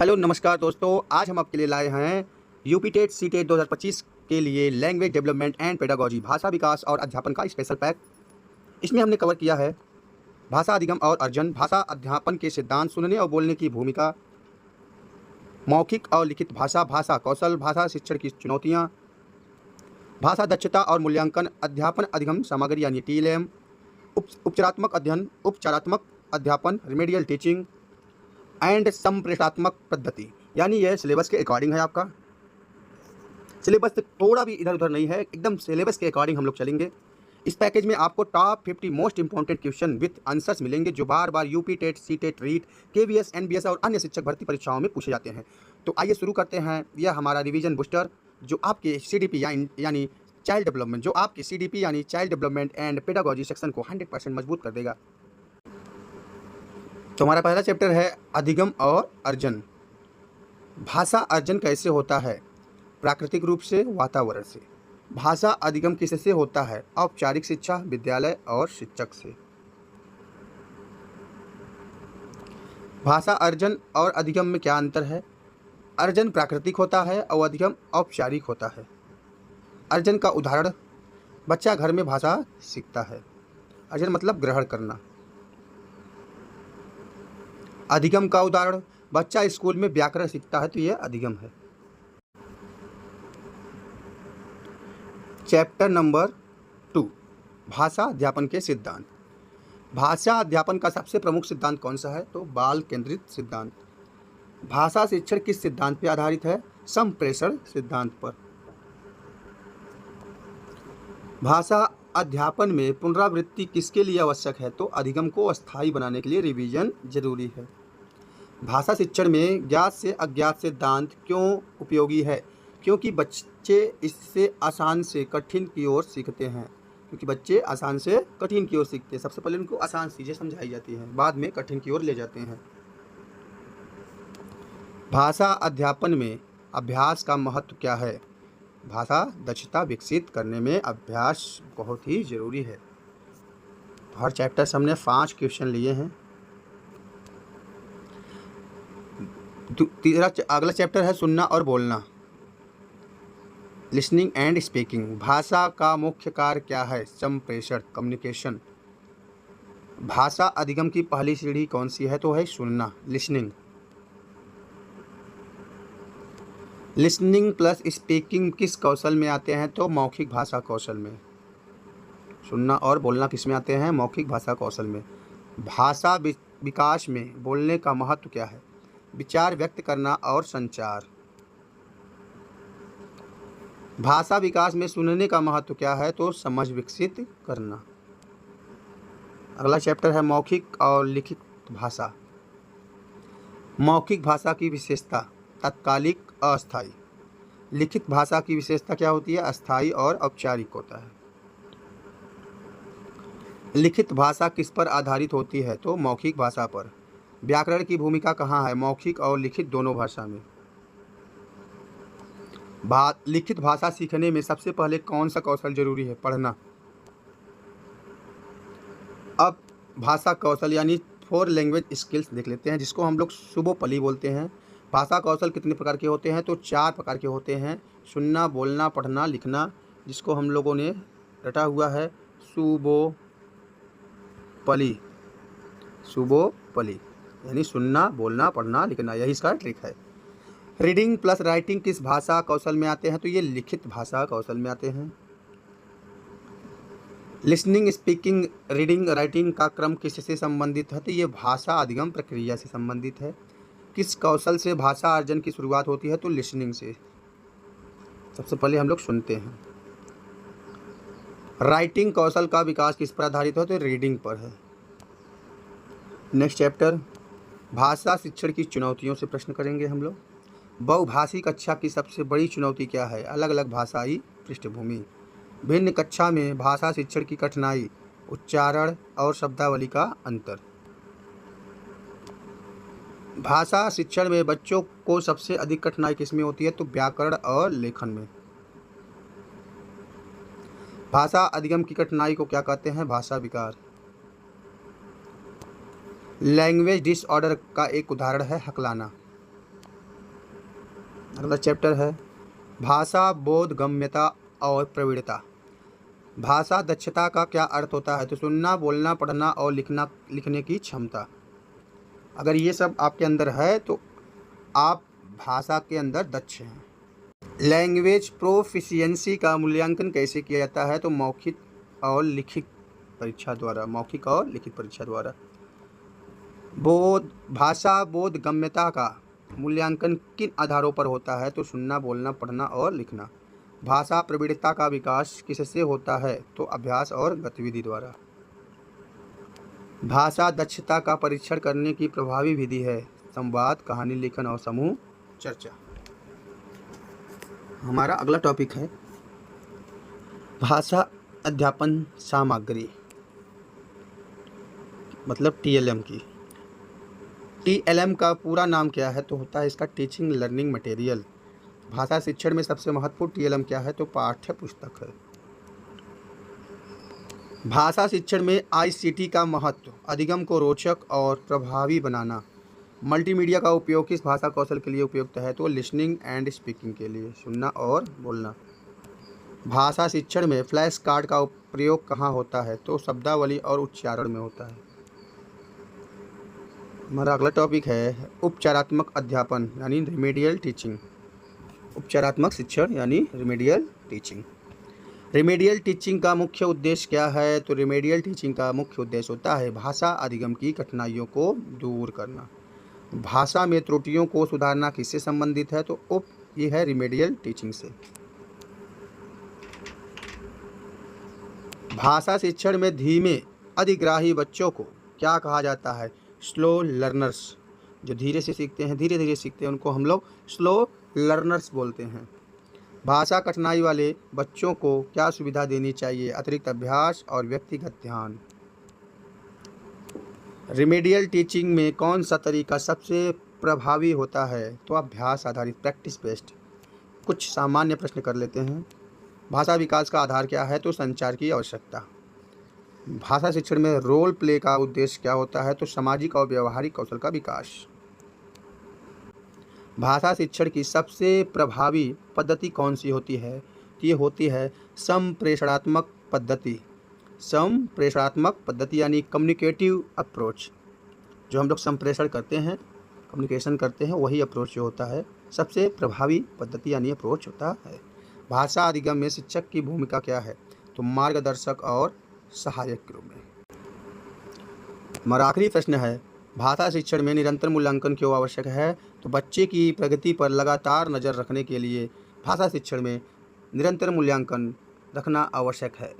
Hello नमस्कार दोस्तों, आज हम आपके लिए लाए हैं यूपी टेट सी टेट 2025 के लिए लैंग्वेज डेवलपमेंट एंड पेडागोजी भाषा विकास और अध्यापन का स्पेशल पैक। इसमें हमने कवर किया है भाषा अधिगम और अर्जन, भाषा अध्यापन के सिद्धांत, सुनने और बोलने की भूमिका, मौखिक और लिखित भाषा, भाषा कौशल, भाषा शिक्षण की चुनौतियाँ, भाषा दक्षता और मूल्यांकन, अध्यापन अधिगम सामग्री यानी TLM, उपचारात्मक अध्ययन, उपचारात्मक अध्यापन, रेमेडियल टीचिंग एंड संप्रेषणात्मक पद्धति। यानी यह सिलेबस के अकॉर्डिंग है। आपका सिलेबस थोड़ा भी इधर उधर नहीं है, एकदम सिलेबस के अकॉर्डिंग हम लोग चलेंगे। इस पैकेज में आपको top 50 most important question with answers मिलेंगे जो बार बार UP TET, C TET, REET, KVS, NBS और अन्य शिक्षक भर्ती परीक्षाओं में पूछे जाते हैं। तो आइए शुरू करते हैं। यह हमारा रिवीजन बूस्टर जो आपके CDP यानी चाइल्ड डेवलपमेंट यानी child development and pedagogy section को 100% मजबूत कर देगा। तो हमारा पहला चैप्टर है अधिगम और अर्जन। भाषा अर्जन कैसे होता है? प्राकृतिक रूप से, वातावरण से। भाषा अधिगम किससे होता है? औपचारिक शिक्षा, विद्यालय और शिक्षक से। भाषा अर्जन और अधिगम में क्या अंतर है? अर्जन प्राकृतिक होता है और अधिगम औपचारिक होता है। अर्जन का उदाहरण, बच्चा घर में भाषा सीखता है। अर्जन मतलब ग्रहण करना। अधिगम का उदाहरण, बच्चा स्कूल में व्याकरण सीखता है, तो यह अधिगम है। चैप्टर नंबर 2, भाषा अध्यापन के सिद्धांत। भाषा अध्यापन का सबसे प्रमुख सिद्धांत कौन सा है? तो बाल केंद्रित सिद्धांत। भाषा शिक्षण किस सिद्धांत पर आधारित है? संप्रेषण सिद्धांत पर। भाषा अध्यापन में पुनरावृत्ति किसके लिए आवश्यक है? तो अधिगम को अस्थायी बनाने के लिए रिवीजन जरूरी है। भाषा शिक्षण में ज्ञात से अज्ञात सिद्धांत क्यों उपयोगी है? क्योंकि बच्चे इससे आसान से कठिन की ओर सीखते हैं। सबसे पहले उनको आसान चीज़ें समझाई जाती हैं, बाद में कठिन की ओर ले जाते हैं। भाषा अध्यापन में अभ्यास का महत्व क्या है? भाषा दक्षता विकसित करने में अभ्यास बहुत ही ज़रूरी है। हर चैप्टर से हमने 5 क्वेश्चन लिए हैं। अगला चैप्टर है सुनना और बोलना, लिसनिंग एंड स्पीकिंग। भाषा का मुख्य कार्य क्या है? संप्रेषण, कम्युनिकेशन। भाषा अधिगम की पहली सीढ़ी कौन सी है? तो है सुनना, लिसनिंग। लिसनिंग प्लस स्पीकिंग किस कौशल में आते हैं? तो मौखिक भाषा कौशल में। सुनना और बोलना किस में आते हैं? मौखिक भाषा कौशल में। भाषा विकास में बोलने का महत्व क्या है? विचार व्यक्त करना और संचार। भाषा विकास में सुनने का महत्व क्या है? तो समझ विकसित करना। अगला चैप्टर है मौखिक और लिखित भाषा। मौखिक भाषा की विशेषता, तात्कालिक, अस्थायी। लिखित भाषा की विशेषता क्या होती है? अस्थायी और औपचारिक होता है। लिखित भाषा किस पर आधारित होती है? तो मौखिक भाषा पर। व्याकरण की भूमिका कहाँ है? मौखिक और लिखित दोनों भाषा में। लिखित भाषा सीखने में सबसे पहले कौन सा कौशल जरूरी है? पढ़ना। अब भाषा कौशल यानी 4 लैंग्वेज स्किल्स देख लेते हैं, जिसको हम लोग सुबोपली बोलते हैं। भाषा कौशल कितने प्रकार के होते हैं? तो 4 प्रकार के होते हैं। सुनना, बोलना, पढ़ना, लिखना, जिसको हम लोगों ने रटा हुआ है सुबोपली यानी सुनना, बोलना, पढ़ना, लिखना, यही इसका ट्रिक है। रीडिंग प्लस राइटिंग किस भाषा कौशल में आते हैं? तो ये लिखित भाषा कौशल में आते हैं। लिसनिंग, स्पीकिंग, रीडिंग, राइटिंग का क्रम किससे संबंधित है? तो ये भाषा अधिगम प्रक्रिया से संबंधित है। किस कौशल से भाषा अर्जन की शुरुआत होती है? तो लिसनिंग से। सबसे पहले हम लोग सुनते हैं। राइटिंग कौशल का विकास किस पर आधारित है? तो रीडिंग पर है। नेक्स्ट चैप्टर, भाषा शिक्षण की चुनौतियों से प्रश्न करेंगे हम लोग। बहुभाषी कक्षा की सबसे बड़ी चुनौती क्या है? अलग अलग भाषाई पृष्ठभूमि। भिन्न कक्षा में भाषा शिक्षण की कठिनाई, उच्चारण और शब्दावली का अंतर। भाषा शिक्षण में बच्चों को सबसे अधिक कठिनाई किसमें होती है? तो व्याकरण और लेखन में। भाषा अधिगम की कठिनाई को क्या कहते हैं? भाषा विकार। लैंग्वेज डिसऑर्डर का एक उदाहरण है हकलाना। अगला चैप्टर है भाषा बोधगम्यता और प्रवीणता। भाषा दक्षता का क्या अर्थ होता है? तो सुनना, बोलना, पढ़ना और लिखने की क्षमता। अगर ये सब आपके अंदर है तो आप भाषा के अंदर दक्ष हैं। लैंग्वेज प्रोफिशिएंसी का मूल्यांकन कैसे किया जाता है? तो मौखिक और लिखित परीक्षा द्वारा। भाषा बोधगम्यता का मूल्यांकन किन आधारों पर होता है? तो सुनना, बोलना, पढ़ना और लिखना। भाषा प्रवीणता का विकास किससे होता है? तो अभ्यास और गतिविधि द्वारा। भाषा दक्षता का परीक्षण करने की प्रभावी विधि है संवाद, कहानी लेखन और समूह चर्चा। हमारा अगला टॉपिक है भाषा अध्यापन सामग्री, मतलब TLM की। TLM का पूरा नाम क्या है? तो होता है इसका टीचिंग लर्निंग मटेरियल। भाषा शिक्षण में सबसे महत्वपूर्ण TLM क्या है? तो पाठ्य पुस्तक है। भाषा शिक्षण में ICT का महत्व, अधिगम को रोचक और प्रभावी बनाना। मल्टीमीडिया का उपयोग किस भाषा कौशल के लिए उपयुक्त है? तो लिसनिंग एंड स्पीकिंग के लिए, सुनना और बोलना। भाषा शिक्षण में फ्लैश कार्ड का प्रयोग कहाँ होता है? तो शब्दावली और उच्चारण में होता है। हमारा अगला टॉपिक है उपचारात्मक अध्यापन यानी रिमेडियल टीचिंग। उपचारात्मक शिक्षण यानी रिमेडियल टीचिंग। रिमेडियल टीचिंग का मुख्य उद्देश्य क्या है? तो रिमेडियल टीचिंग का मुख्य उद्देश्य होता है भाषा अधिगम की कठिनाइयों को दूर करना। भाषा में त्रुटियों को सुधारना किससे संबंधित है? तो ये है रिमेडियल टीचिंग से। भाषा शिक्षण में धीमे अधिग्राही बच्चों को क्या कहा जाता है? Slow learners. जो धीरे सीखते हैं उनको हम लोग स्लो लर्नर्स बोलते हैं। भाषा कठिनाई वाले बच्चों को क्या सुविधा देनी चाहिए? अतिरिक्त अभ्यास और व्यक्तिगत ध्यान। रिमेडियल टीचिंग में कौन सा तरीका सबसे प्रभावी होता है? तो अभ्यास आधारित, प्रैक्टिस बेस्ड। कुछ सामान्य प्रश्न कर लेते हैं। भाषा विकास का आधार क्या है? तो संचार की आवश्यकता। भाषा शिक्षण में रोल प्ले का उद्देश्य क्या होता है? तो सामाजिक और व्यवहारिक कौशल का विकास। भाषा शिक्षण की सबसे प्रभावी पद्धति कौन सी होती है? तो ये होती है संप्रेषणात्मक पद्धति। संप्रेषणात्मक पद्धति यानी कम्युनिकेटिव अप्रोच। जो हम लोग संप्रेषण करते हैं, कम्युनिकेशन करते हैं, वही अप्रोच जो होता है सबसे प्रभावी पद्धति यानी अप्रोच होता है। भाषा अधिगम में शिक्षक की भूमिका क्या है? तो मार्गदर्शक और सहायक के रूप में। हमारा आखिरी प्रश्न है भाषा शिक्षण में निरंतर मूल्यांकन क्यों आवश्यक है? तो बच्चे की प्रगति पर लगातार नज़र रखने के लिए भाषा शिक्षण में निरंतर मूल्यांकन रखना आवश्यक है।